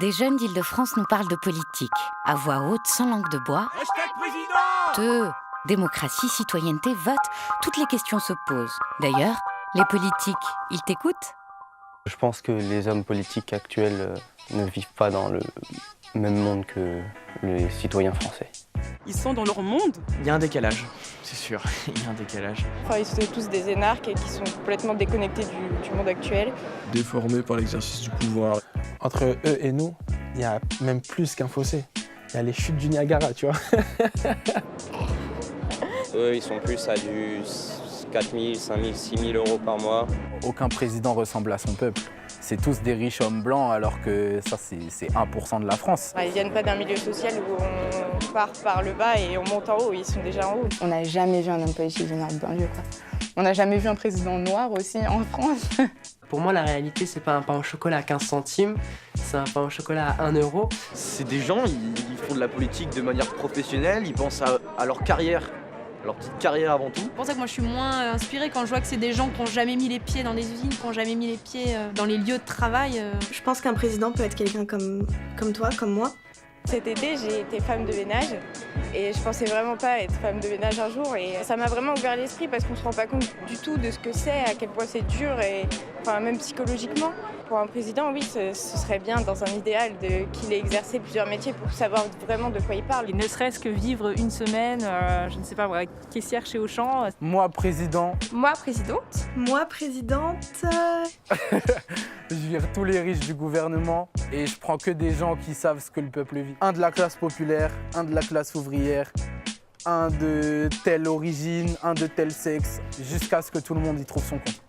Des jeunes d'Île-de-France nous parlent de politique, à voix haute, sans langue de bois. Démocratie, citoyenneté, vote, toutes les questions se posent. D'ailleurs, les politiques, ils t'écoutent ? Je pense que les hommes politiques actuels ne vivent pas dans le même monde que les citoyens français. Ils sont dans leur monde. Il y a un décalage, c'est sûr, il y a un décalage. Enfin, ils sont tous des énarques et qui sont complètement déconnectés du monde actuel. Déformés par l'exercice du pouvoir. Entre eux et nous, il y a même plus qu'un fossé. Il y a les chutes du Niagara, tu vois. Eux, ils sont plus à du 4 000, 5 000, 6 000 euros par mois. Aucun président ressemble à son peuple. C'est tous des riches hommes blancs alors que ça, c'est 1% de la France. Ils viennent pas d'un milieu social où on part par le bas et on monte en haut, ils sont déjà en haut. On n'a jamais vu un homme politique venir de banlieue, quoi. On n'a jamais vu un président noir aussi en France. Pour moi, la réalité, c'est pas un pain au chocolat à 15 centimes, c'est un pain au chocolat à 1 euro. C'est des gens, ils font de la politique de manière professionnelle, ils pensent à leur carrière, à leur petite carrière avant tout. C'est pour ça que moi je suis moins inspirée quand je vois que c'est des gens qui n'ont jamais mis les pieds dans des usines, qui n'ont jamais mis les pieds dans les lieux de travail. Je pense qu'un président peut être quelqu'un comme toi, comme moi. Cet été, j'ai été femme de ménage et je pensais vraiment pas être femme de ménage un jour et ça m'a vraiment ouvert l'esprit parce qu'on se rend pas compte du tout de ce que c'est, à quel point c'est dur et enfin, même psychologiquement. Pour un président, oui, ce serait bien dans un idéal qu'il ait exercé plusieurs métiers pour savoir vraiment de quoi il parle. Et ne serait-ce que vivre une semaine, je ne sais pas, voilà, caissière chez Auchan. Moi, président. Moi, présidente. Moi, présidente. Je vire tous les riches du gouvernement et je prends que des gens qui savent ce que le peuple vit. Un de la classe populaire, un de la classe ouvrière, un de telle origine, un de tel sexe, jusqu'à ce que tout le monde y trouve son compte.